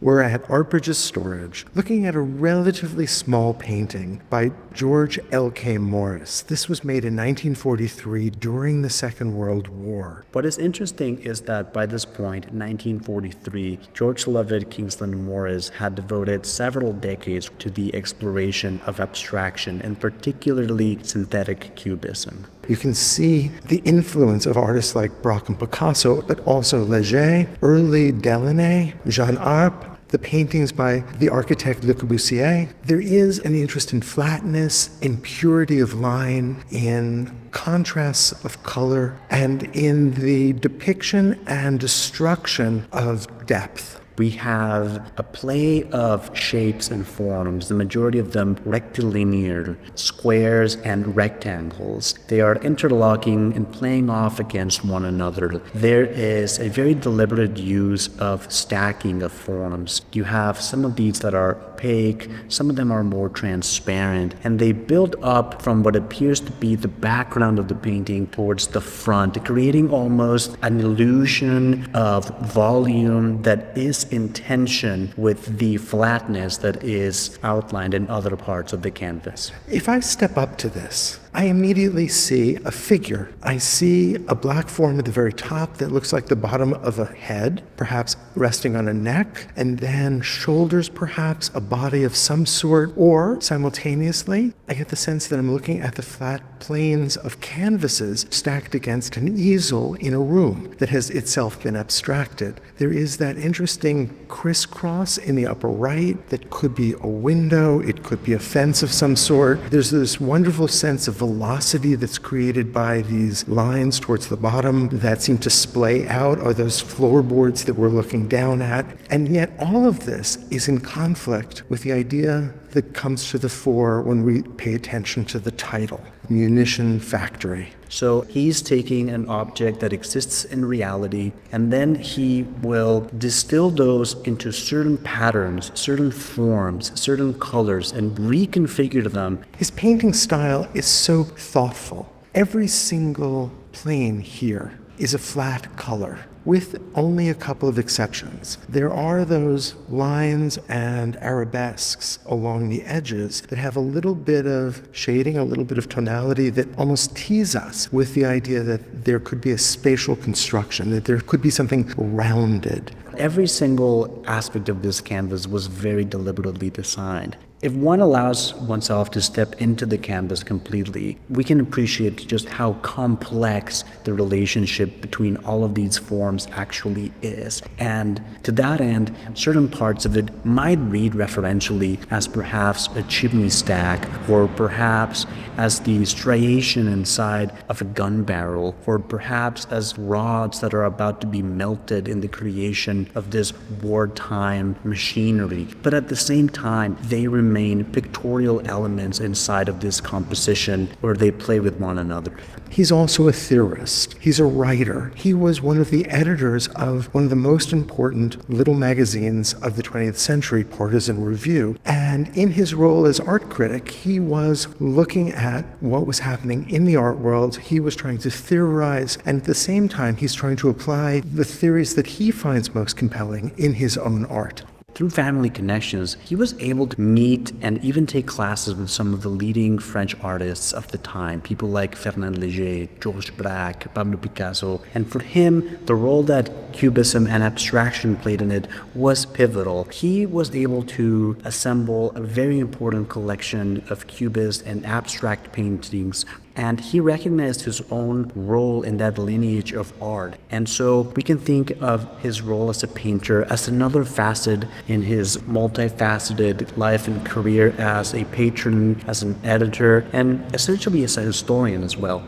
We're at Artbridge's storage, looking at a relatively small painting by George L.K. Morris. This was made in 1943 during the Second World War. What is interesting is that by this point, in 1943, George Lovett Kingsland Morris had devoted several decades to the exploration of abstraction, and particularly synthetic cubism. You can see the influence of artists like Braque and Picasso, but also Leger, early Delaunay, Jean Arp, the paintings by the architect Le Corbusier. There is an interest in flatness, in purity of line, in contrasts of color, and in the depiction and destruction of depth. We have a play of shapes and forms, the majority of them rectilinear, squares and rectangles. They are interlocking and playing off against one another. There is a very deliberate use of stacking of forms. You have some of these that are opaque, some of them are more transparent, and they build up from what appears to be the background of the painting towards the front, creating almost an illusion of volume that is in tension with the flatness that is outlined in other parts of the canvas. If I step up to this, I immediately see a figure. I see a black form at the very top that looks like the bottom of a head, perhaps resting on a neck, and then shoulders perhaps, a body of some sort, or simultaneously, I get the sense that I'm looking at the flat planes of canvases stacked against an easel in a room that has itself been abstracted. There is that interesting crisscross in the upper right that could be a window, it could be a fence of some sort. There's this wonderful sense of velocity that's created by these lines towards the bottom that seem to splay out, or those floorboards that we're looking down at. And yet all of this is in conflict with the idea that comes to the fore when we pay attention to the title, Munition Factory. So he's taking an object that exists in reality, and then he will distill those into certain patterns, certain forms, certain colors, and reconfigure them. His painting style is so thoughtful. Every single plane here is a flat color, with only a couple of exceptions. There are those lines and arabesques along the edges that have a little bit of shading, a little bit of tonality that almost tease us with the idea that there could be a spatial construction, that there could be something rounded. Every single aspect of this canvas was very deliberately designed. If one allows oneself to step into the canvas completely, we can appreciate just how complex the relationship between all of these forms actually is. And to that end, certain parts of it might read referentially as perhaps a chimney stack, or perhaps as the striation inside of a gun barrel, or perhaps as rods that are about to be melted in the creation of this wartime machinery. But at the same time, they remain pictorial elements inside of this composition where they play with one another. He's also a theorist. He's a writer. He was one of the editors of one of the most important little magazines of the 20th century, Partisan Review. And in his role as art critic, he was looking at what was happening in the art world. He was trying to theorize, and at the same time, he's trying to apply the theories that he finds most compelling in his own art. Through family connections, he was able to meet and even take classes with some of the leading French artists of the time, people like Fernand Léger, Georges Braque, Pablo Picasso. And for him, the role that Cubism and abstraction played in it was pivotal. He was able to assemble a very important collection of Cubist and abstract paintings, and he recognized his own role in that lineage of art. And so we can think of his role as a painter as another facet in his multifaceted life and career as a patron, as an editor, and essentially as a historian as well.